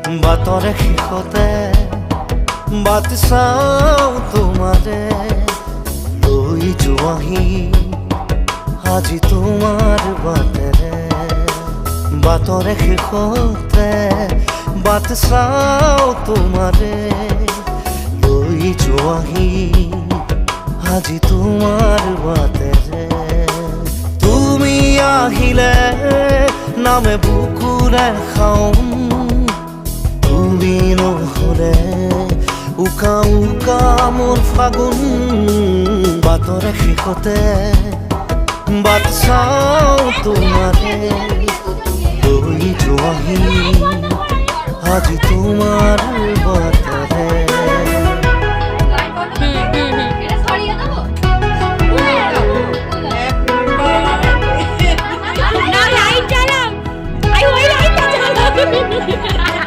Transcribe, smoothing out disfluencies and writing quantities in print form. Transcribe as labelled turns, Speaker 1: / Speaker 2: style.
Speaker 1: বাতৰে শেষতে but চাওঁ তোমাৰে লৈ যোৱাহি আজি তোমাৰ বাটেৰে বাতৰে শেষতে বাট চাওঁ তোমাৰে লৈ যোৱাহি আজি তোমাৰ বাটেৰে তুমি আহিলে নামে বুকুৰে খাওঁ তুমি নহ'লে উকা উকা মোৰ ফাগুন বাতৰে শেষতে বাট চাওঁ তোমাৰে লৈ যোৱাহি আজি তোমাৰ বাটেৰে
Speaker 2: না লাইট জ্বালাও আই ওই লাইটটা জ্বালাও